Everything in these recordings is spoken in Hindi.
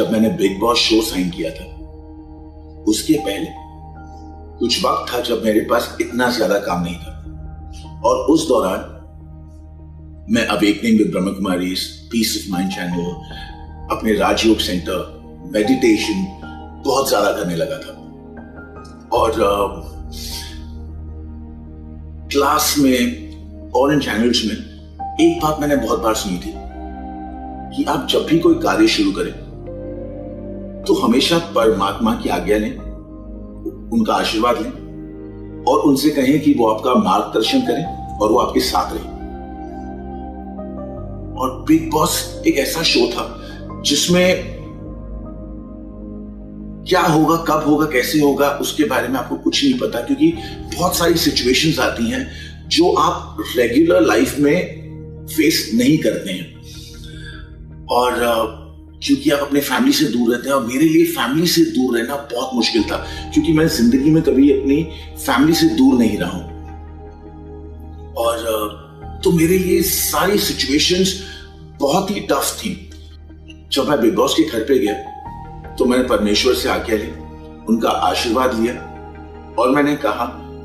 जब मैंने बिग बॉस शो साइन किया था, उसके पहले कुछ वक्त था जब मेरे पास इतना ज्यादा काम नहीं था, और उस दौरान मैं awakening with Brahma Kumaris, peace of mind channel, अपने राजयोग सेंटर, मेडिटेशन बहुत ज्यादा करने लगा था। और क्लास में और इन चैनल्स में एक बात मैंने बहुत बार सुनी थी कि आप जब भी कोई कार्य शुरू करें तो हमेशा परमात्मा की आज्ञा लें, उनका आशीर्वाद लें और उनसे कहें कि वो आपका मार्गदर्शन करें और वो आपके साथ रहे। और बिग बॉस एक ऐसा शो था जिसमें क्या होगा, कब होगा, कैसे होगा, उसके बारे में आपको कुछ नहीं पता, क्योंकि बहुत सारी सिचुएशंस आती हैं जो आप रेगुलर लाइफ में फेस नहीं करते हैं। और क्योंकि आप अपने फैमिली से दूर रहते हैं, और मेरे लिए फैमिली से दूर रहना बहुत मुश्किल था, क्योंकि मैं जिंदगी में कभी अपनी फैमिली से दूर नहीं रहा हूं। और तो मेरे लिए सारी सिचुएशंस बहुत ही टफ थी। जब मैं बिग बॉस के घर पे गया तो मैंने परमेश्वर से आज्ञा ली, उनका आशीर्वाद लिया और मैंने कहा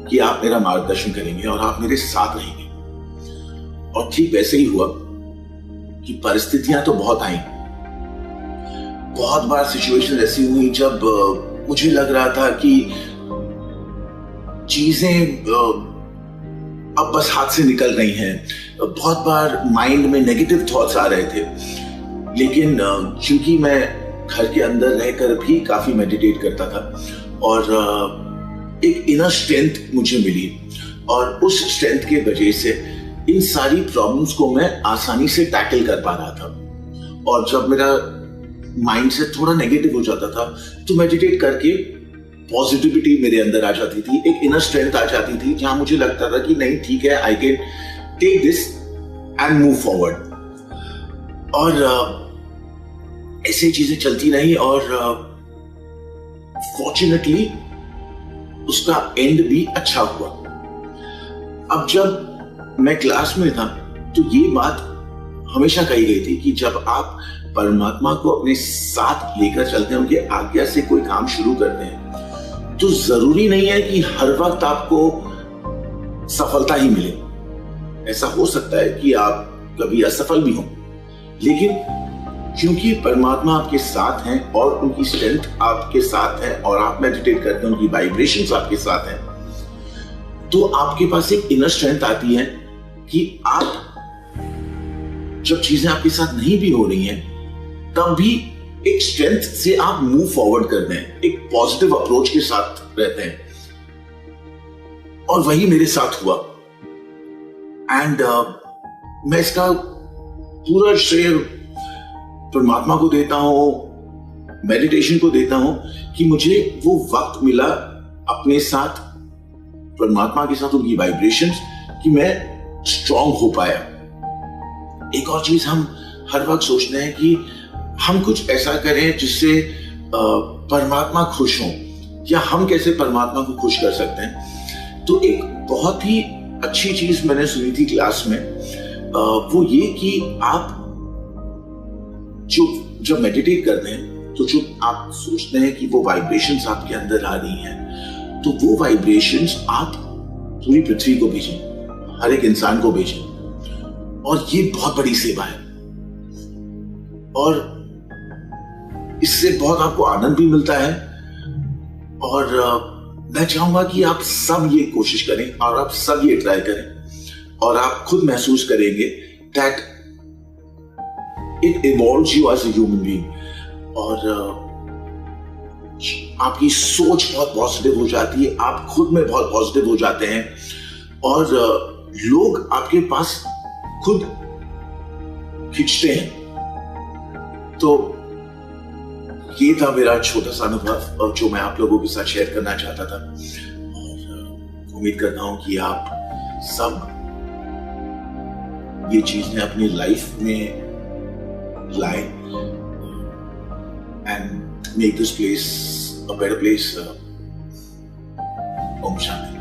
कि आप मेरा मार्गदर्शन करेंगे और आप मेरे साथ रहेंगे। और ठीक वैसे ही हुआ कि परिस्थितियां तो बहुत आई, बहुत बार सिचुएशन ऐसी हुई जब मुझे लग रहा था कि चीजें अब बस हाथ से निकल रही हैं। बहुत बार माइंड में नेगेटिव थॉट्स आ रहे थे, लेकिन क्योंकि मैं घर के अंदर रहकर भी काफी मेडिटेट करता था और एक इनर स्ट्रेंथ मुझे मिली, और उस स्ट्रेंथ के वजह से इन सारी प्रॉब्लम्स को मैं आसानी से टैकल कर पा रहा था। और जब मेरा माइंड से थोड़ा नेगेटिव हो जाता था तो मेडिटेट करके पॉजिटिविटी मेरे अंदर आ जाती थी, एक इनर स्ट्रेंथ आ जाती थी, जहां मुझे लगता था कि नहीं ठीक है, I can take this and move forward. और ऐसी चीजें चलती रही और फॉर्चुनेटली उसका एंड भी अच्छा हुआ। अब जब मैं क्लास में था तो ये बात हमेशा कही गई थी कि जब आप परमात्मा को अपने साथ लेकर चलते हैं, उनके आज्ञा से कोई काम शुरू करते हैं, तो जरूरी नहीं है कि हर वक्त आपको सफलता ही मिले। ऐसा हो सकता है कि आप कभी असफल भी हों, लेकिन क्योंकि परमात्मा आपके साथ हैं और उनकी स्ट्रेंथ आपके साथ है और आप मेडिटेट करते हैं, उनकी वाइब्रेशंस आपके साथ हैं, तो आपके पास एक इनर स्ट्रेंथ आती है कि आप जब चीजें आपके साथ नहीं भी हो रही हैं तब भी एक स्ट्रेंथ से आप मूव फॉरवर्ड करते हैं, एक पॉजिटिव अप्रोच के साथ रहते हैं। और वही मेरे साथ हुआ। एंड मैं इसका पूरा श्रेय परमात्मा को देता हूं, मेडिटेशन को देता हूं कि मुझे वो वक्त मिला अपने साथ, परमात्मा के साथ, उनकी वाइब्रेशंस, कि मैं स्ट्रांग हो पाया। एक और चीज हम हर वक्त सोचते हैं कि हम कुछ ऐसा करें जिससे परमात्मा खुश हो, या हम कैसे परमात्मा को खुश कर सकते हैं। तो एक बहुत ही अच्छी चीज मैंने सुनी थी क्लास में, वो ये कि आप जो जब मेडिटेट करते हैं तो जो आप सोचते हैं कि वो वाइब्रेशंस आपके अंदर आ रही हैं, तो वो वाइब्रेशंस आप पूरी पृथ्वी को भेजें, हर एक इंसान को भेजें। और ये बहुत बड़ी सेवा है और इससे बहुत आपको आनंद भी मिलता है। और मैं चाहूंगा कि आप सब ये कोशिश करें और आप सब ये ट्राई करें और आप खुद महसूस करेंगे that it evolves you as a human being. और आपकी सोच बहुत पॉजिटिव हो जाती है, आप खुद में बहुत पॉजिटिव हो जाते हैं और लोग आपके पास खुद खींचते हैं। तो ये था मेरा छोटा सा अनुभव और जो मैं आप लोगों के साथ शेयर करना चाहता था। और उम्मीद करता हूं कि आप सब ये चीजें अपनी लाइफ में लाएं and make this place a better place. Om Shanti.